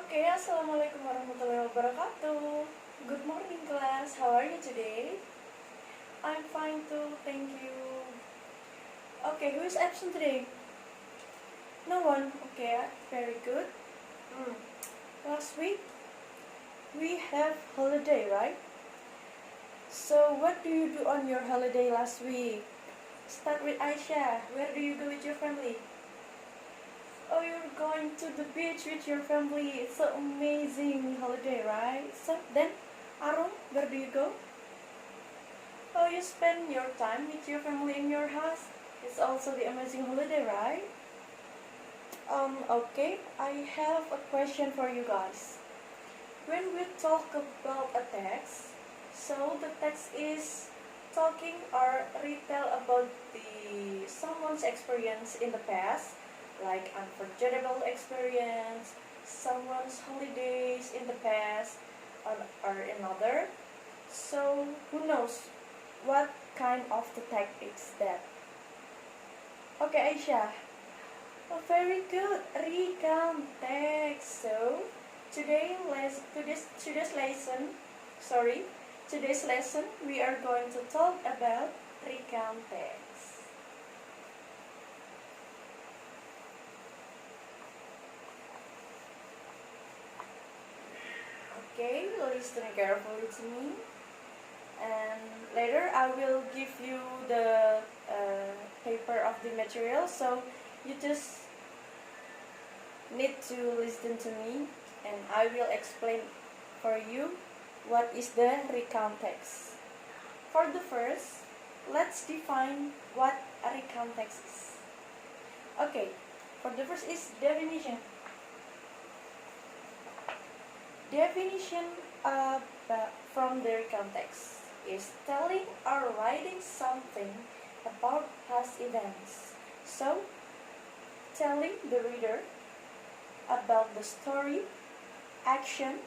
Okay, assalamualaikum warahmatullahi wabarakatuh. Good morning, class. How are you today? I'm fine too, thank you. Okay, who is absent today? No one. Okay, very good. Last week we have holiday, right? So what do you do on your holiday last week? Start with Aisha. Where do you go with your family? Oh, you're going to the beach with your family. It's so amazing holiday, right? So then, Arum, where do you go? Oh, you spend your time with your family in your house. It's also the amazing holiday, right? Okay, I have a question for you guys. When we talk about a text, so the text is talking or retell about the someone's experience in the past, like unforgettable experience, someone's holidays in the past, or another. So who knows what kind of the text is that? Okay, Aisha. Oh, very good. Recount text. So today's lesson we are going to talk about recount text. Okay, listen carefully to me, and later I will give you the paper of the material, so you just need to listen to me, and I will explain for you what is the recount text. For the first, let's define what a recount text is. Okay, for the first is definition. Definition from the recount text is telling or writing something about past events. So, telling the reader about the story, action,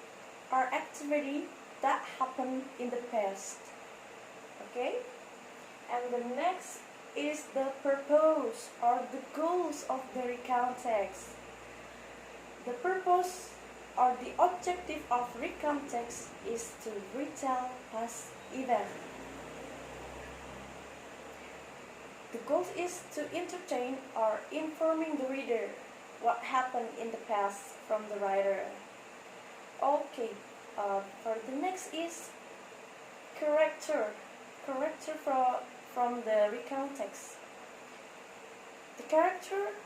or activity that happened in the past. Okay? And the next is the purpose or the goals of the recount text. The purpose or the objective of recount text is to retell past events. The goal is to entertain or informing the reader what happened in the past from the writer. Okay, for the next is character. Character from the recount text. The character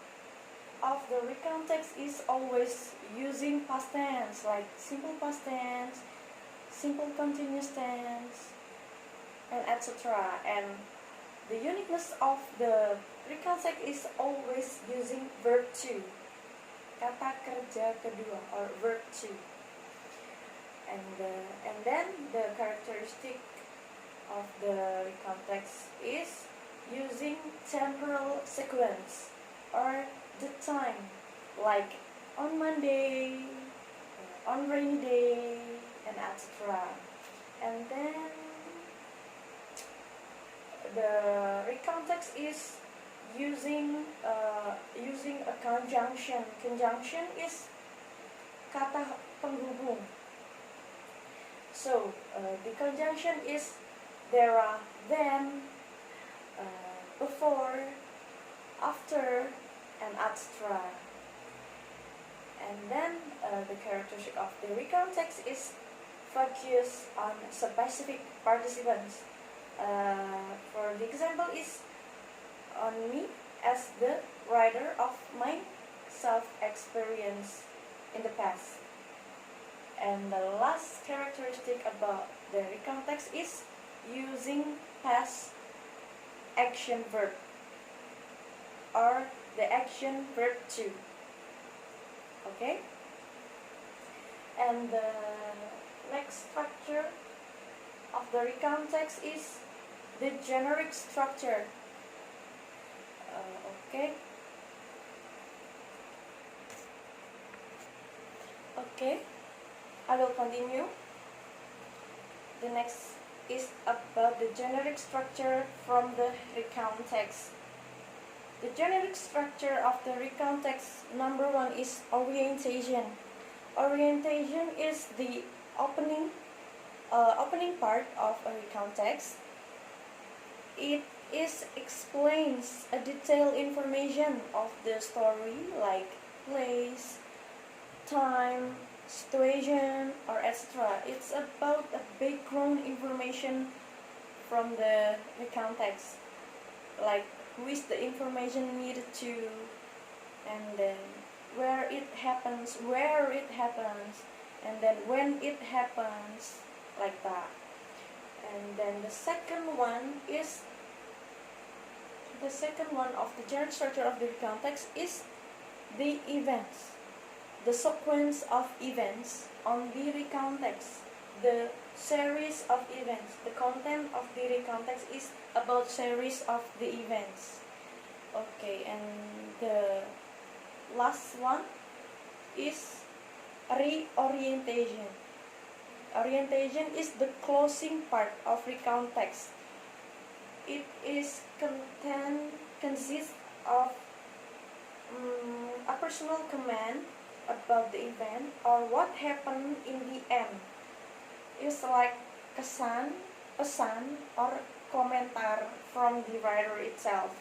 of the recount text is always using past tense, like simple past tense, simple continuous tense, and etc. And the uniqueness of the recount text is always using verb to, kata kerja kedua, or verb to. And then the characteristic of the recount text is using temporal sequence or the time, like on Monday, on rainy day, and etc. And then the recount text is using a conjunction. Conjunction is kata penghubung. So the conjunction is there are, then, before, after, and etc. And then the characteristic of the recount text is focus on specific participants. For the example is on me as the writer of my self-experience in the past. And the last characteristic about the recount text is using past action verb or the action verb to. Okay? And the next structure of the recount text is the generic structure. Okay? Okay, I will continue. The next is about the generic structure from the recount text. The generic structure of the recount text, number one is orientation. Orientation is the opening part of a recount text. It explains a detailed information of the story like place, time, situation, or etc. It's about a background information from the recount text, like who is the information needed to, and then where it happens, and then when it happens, like that. And then the second one of the general structure of the recount text is the events, the sequence of events on the recount text, the series of events. The content of the recount text is about series of the events. Okay, and the last one is reorientation. Orientation is the closing part of recount text. It consists of a personal comment about the event or what happened in the end. It's like kesan, pesan, or komentar from the writer itself.